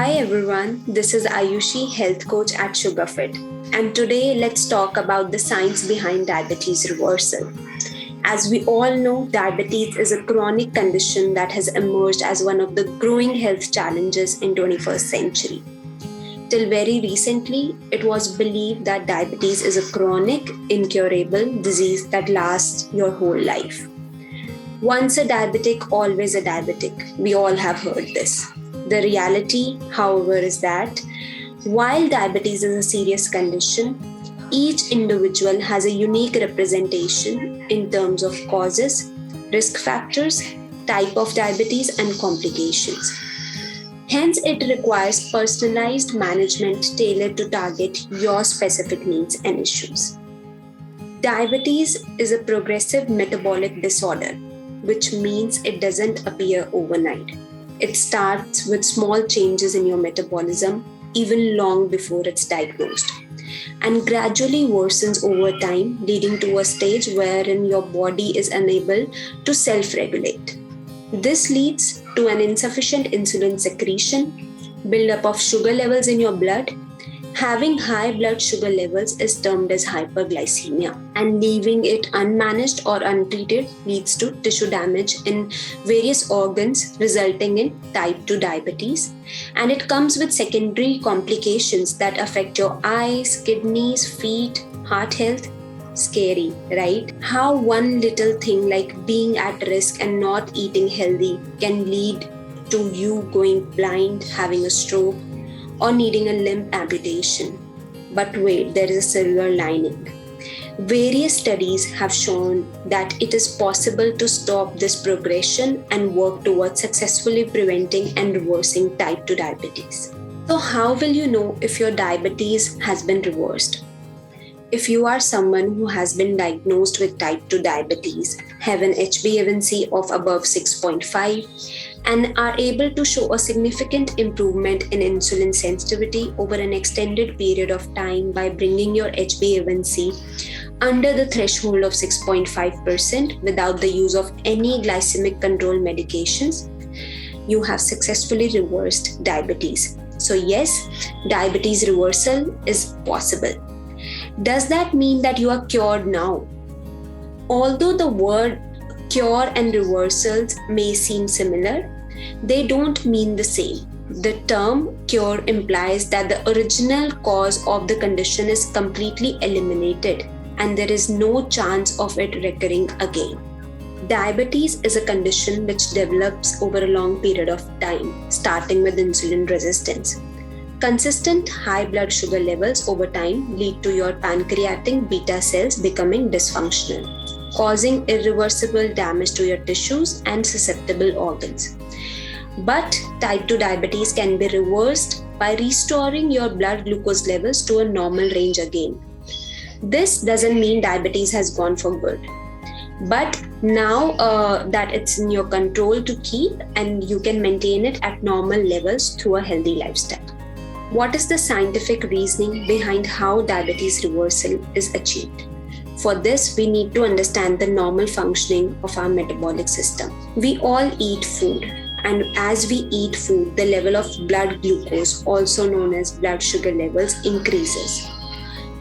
Hi everyone, this is Ayushi, health coach at Sugar.Fit, and today let's talk about the science behind diabetes reversal. As we all know, diabetes is a chronic condition that has emerged as one of the growing health challenges in 21st century. Till very recently, it was believed that diabetes is a chronic, incurable disease that lasts your whole life. Once a diabetic, always a diabetic. We all have heard this. The reality, however, is that while diabetes is a serious condition, each individual has a unique representation in terms of causes, risk factors, type of diabetes, and complications. Hence, it requires personalized management tailored to target your specific needs and issues. Diabetes is a progressive metabolic disorder, which means it doesn't appear overnight. It starts with small changes in your metabolism, even long before it's diagnosed, and gradually worsens over time, leading to a stage wherein your body is unable to self-regulate. This leads to an insufficient insulin secretion, buildup of sugar levels in your blood. Having high blood sugar levels is termed as hyperglycemia, and leaving it unmanaged or untreated leads to tissue damage in various organs, resulting in type 2 diabetes. And it comes with secondary complications that affect your eyes, kidneys, feet, heart health. Scary, right? How one little thing like being at risk and not eating healthy can lead to you going blind, having a stroke, or needing a limb amputation. But wait, there is a silver lining. Various studies have shown that it is possible to stop this progression and work towards successfully preventing and reversing type 2 diabetes. So how will you know if your diabetes has been reversed? If you are someone who has been diagnosed with type 2 diabetes, have an HbA1c of above 6.5, and are able to show a significant improvement in insulin sensitivity over an extended period of time by bringing your HbA1c under the threshold of 6.5% without the use of any glycemic control medications, you have successfully reversed diabetes. So yes, diabetes reversal is possible. Does that mean that you are cured now? Although the word cure and reversals may seem similar, they don't mean the same. The term cure implies that the original cause of the condition is completely eliminated and there is no chance of it recurring again. Diabetes is a condition which develops over a long period of time, starting with insulin resistance. Consistent high blood sugar levels over time lead to your pancreatic beta cells becoming dysfunctional, causing irreversible damage to your tissues and susceptible organs. But type 2 diabetes can be reversed by restoring your blood glucose levels to a normal range again. This doesn't mean diabetes has gone for good. But now that it's in your control to keep, and you can maintain it at normal levels through a healthy lifestyle. What is the scientific reasoning behind how diabetes reversal is achieved? For this, we need to understand the normal functioning of our metabolic system. We all eat food, and as we eat food, the level of blood glucose, also known as blood sugar levels, increases.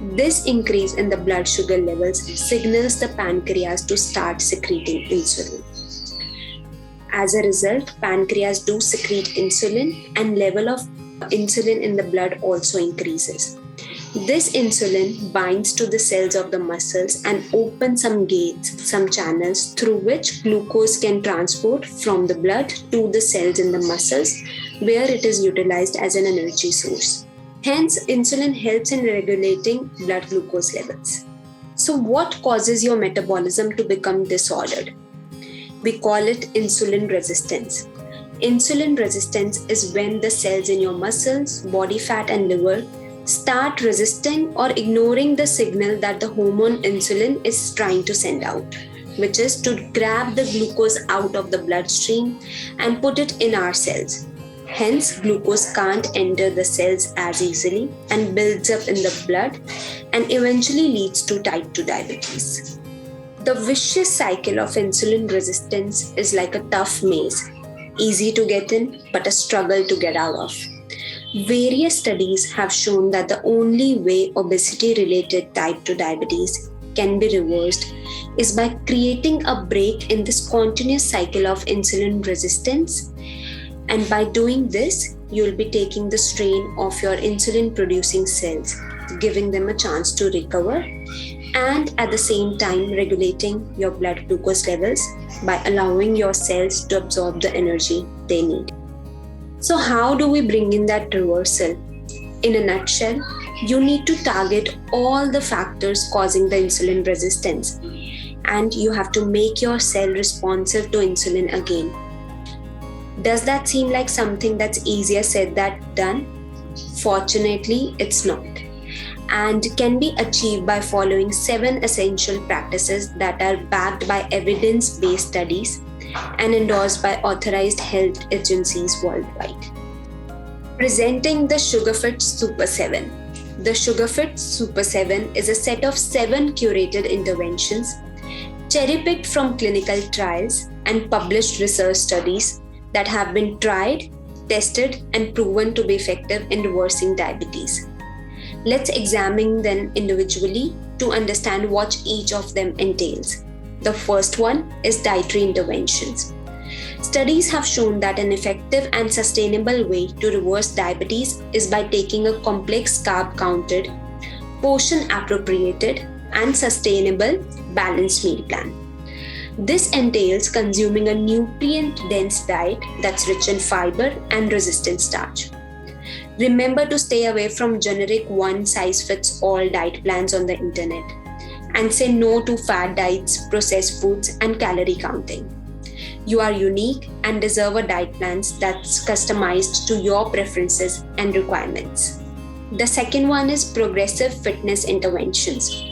This increase in the blood sugar levels signals the pancreas to start secreting insulin. As a result, pancreas do secrete insulin, and level of insulin in the blood also increases. This insulin binds to the cells of the muscles and opens some gates, some channels through which glucose can transport from the blood to the cells in the muscles, where it is utilized as an energy source. Hence, insulin helps in regulating blood glucose levels. So what causes your metabolism to become disordered? We call it insulin resistance. Insulin resistance is when the cells in your muscles, body fat, and liver start resisting or ignoring the signal that the hormone insulin is trying to send out, which is to grab the glucose out of the bloodstream and put it in our cells. Hence, glucose can't enter the cells as easily and builds up in the blood and eventually leads to type 2 diabetes. The vicious cycle of insulin resistance is like a tough maze, easy to get in, but a struggle to get out of. Various studies have shown that the only way obesity-related type 2 diabetes can be reversed is by creating a break in this continuous cycle of insulin resistance. And by doing this, you'll be taking the strain off your insulin-producing cells, giving them a chance to recover, and at the same time regulating your blood glucose levels by allowing your cells to absorb the energy they need. So how do we bring in that reversal? In a nutshell, you need to target all the factors causing the insulin resistance, and you have to make your cell responsive to insulin again. Does that seem like something that's easier said than done? Fortunately, it's not, and can be achieved by following 7 essential practices that are backed by evidence-based studies and endorsed by authorized health agencies worldwide. Presenting the Sugar.Fit Super 7. The Sugar.Fit Super 7 is a set of 7 curated interventions, cherry-picked from clinical trials and published research studies that have been tried, tested, and proven to be effective in reversing diabetes. Let's examine them individually to understand what each of them entails. The first one is dietary interventions. Studies have shown that an effective and sustainable way to reverse diabetes is by taking a complex carb-counted, portion-appropriated, and sustainable balanced meal plan. This entails consuming a nutrient-dense diet that's rich in fiber and resistant starch. Remember to stay away from generic one-size-fits-all diet plans on the internet, and say no to fad diets, processed foods, and calorie counting. You are unique and deserve a diet plan that's customized to your preferences and requirements. The second one is progressive fitness interventions.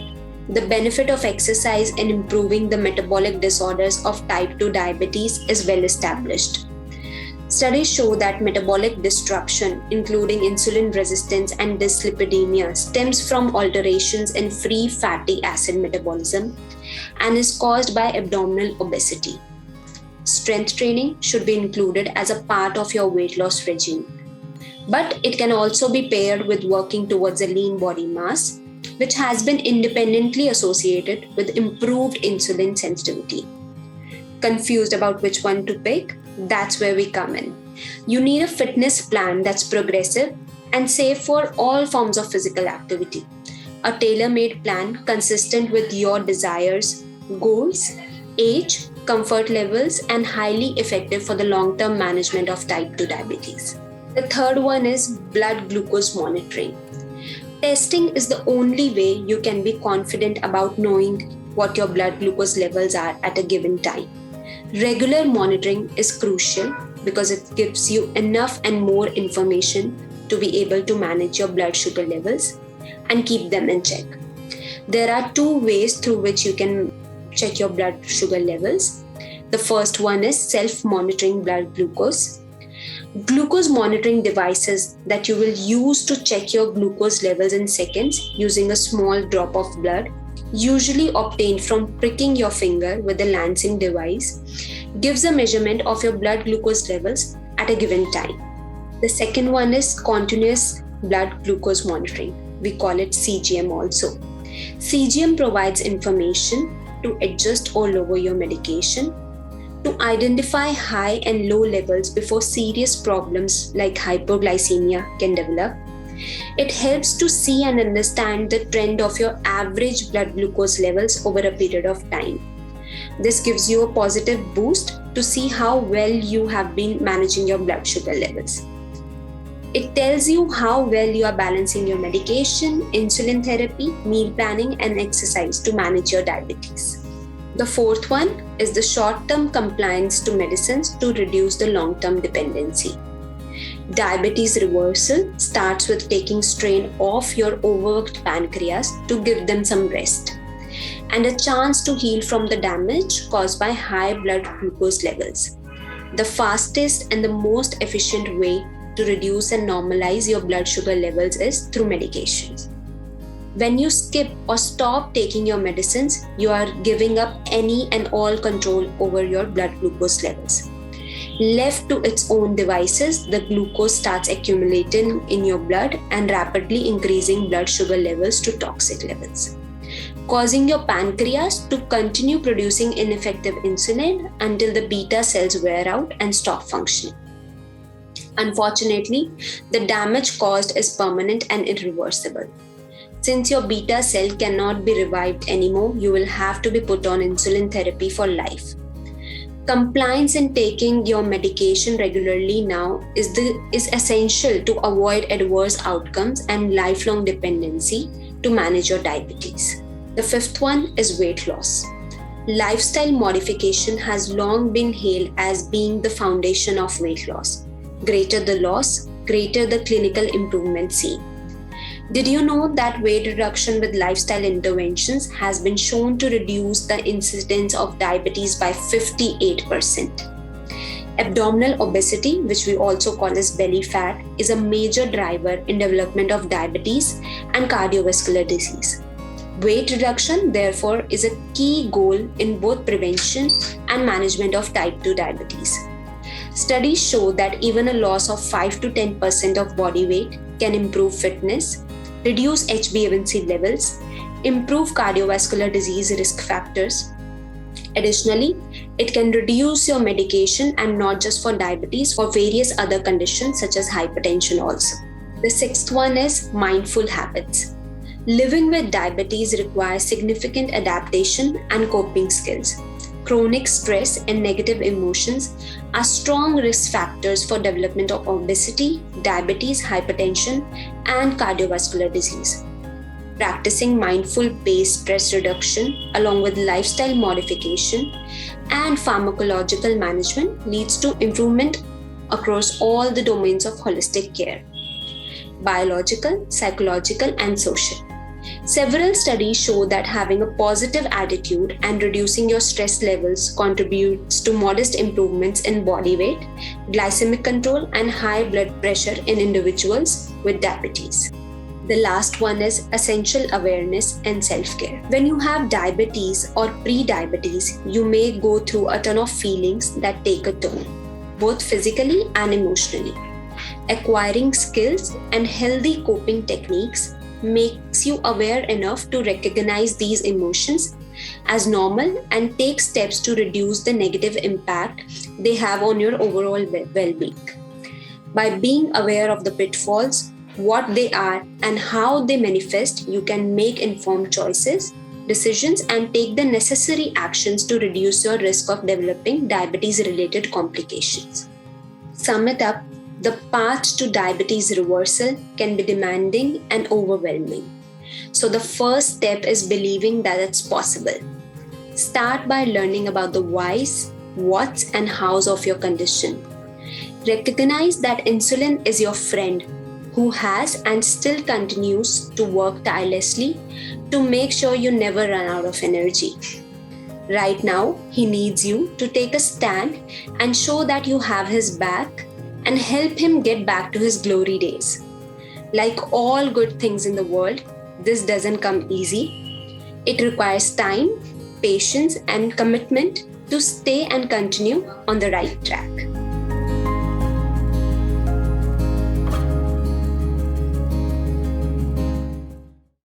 The benefit of exercise in improving the metabolic disorders of type 2 diabetes is well established. Studies show that metabolic disruption, including insulin resistance and dyslipidemia, stems from alterations in free fatty acid metabolism and is caused by abdominal obesity. Strength training should be included as a part of your weight loss regime, but it can also be paired with working towards a lean body mass, which has been independently associated with improved insulin sensitivity. Confused about which one to pick? That's where we come in. You need a fitness plan that's progressive and safe for all forms of physical activity. A tailor-made plan consistent with your desires, goals, age, comfort levels, and highly effective for the long-term management of type 2 diabetes. The third one is blood glucose monitoring. Testing is the only way you can be confident about knowing what your blood glucose levels are at a given time. Regular monitoring is crucial because it gives you enough and more information to be able to manage your blood sugar levels and keep them in check. There are 2 ways through which you can check your blood sugar levels. The first one is self-monitoring blood glucose. Glucose monitoring devices that you will use to check your glucose levels in seconds using a small drop of blood, usually obtained from pricking your finger with a lancing device, gives a measurement of your blood glucose levels at a given time. The second one is continuous blood glucose monitoring. We call it CGM also. CGM provides information to adjust or lower your medication, to identify high and low levels before serious problems like hypoglycemia can develop. It helps to see and understand the trend of your average blood glucose levels over a period of time. This gives you a positive boost to see how well you have been managing your blood sugar levels. It tells you how well you are balancing your medication, insulin therapy, meal planning, and exercise to manage your diabetes. The fourth one is the short-term compliance to medicines to reduce the long-term dependency. Diabetes reversal starts with taking strain off your overworked pancreas to give them some rest and a chance to heal from the damage caused by high blood glucose levels. The fastest and the most efficient way to reduce and normalize your blood sugar levels is through medications. When you skip or stop taking your medicines, you are giving up any and all control over your blood glucose levels. Left to its own devices, the glucose starts accumulating in your blood and rapidly increasing blood sugar levels to toxic levels, causing your pancreas to continue producing ineffective insulin until the beta cells wear out and stop functioning. Unfortunately, the damage caused is permanent and irreversible. Since your beta cell cannot be revived anymore, you will have to be put on insulin therapy for life. Compliance in taking your medication regularly now is essential to avoid adverse outcomes and lifelong dependency to manage your diabetes. The fifth one is weight loss. Lifestyle modification has long been hailed as being the foundation of weight loss. Greater the loss, greater the clinical improvement seen. Did you know that weight reduction with lifestyle interventions has been shown to reduce the incidence of diabetes by 58%? Abdominal obesity, which we also call as belly fat, is a major driver in development of diabetes and cardiovascular disease. Weight reduction, therefore, is a key goal in both prevention and management of type 2 diabetes. Studies show that even a loss of 5 to 10% of body weight can improve fitness, reduce HbA1c levels, improve cardiovascular disease risk factors. Additionally, it can reduce your medication and not just for diabetes, for various other conditions such as hypertension also. The sixth one is mindful habits. Living with diabetes requires significant adaptation and coping skills. Chronic stress and negative emotions are strong risk factors for development of obesity, diabetes, hypertension, and cardiovascular disease. Practicing mindful-based stress reduction along with lifestyle modification and pharmacological management leads to improvement across all the domains of holistic care: biological, psychological, and social. Several studies show that having a positive attitude and reducing your stress levels contributes to modest improvements in body weight, glycemic control, and high blood pressure in individuals with diabetes. The last one is essential awareness and self-care. When you have diabetes or pre-diabetes, you may go through a ton of feelings that take a toll, both physically and emotionally. Acquiring skills and healthy coping techniques makes you aware enough to recognize these emotions as normal and take steps to reduce the negative impact they have on your overall well-being. By being aware of the pitfalls, what they are, and how they manifest, you can make informed choices, decisions, and take the necessary actions to reduce your risk of developing diabetes-related complications. Sum it up, the path to diabetes reversal can be demanding and overwhelming. So the first step is believing that it's possible. Start by learning about the whys, whats, and hows of your condition. Recognize that insulin is your friend who has and still continues to work tirelessly to make sure you never run out of energy. Right now, he needs you to take a stand and show that you have his back and help him get back to his glory days. Like all good things in the world, this doesn't come easy. It requires time, patience, and commitment to stay and continue on the right track.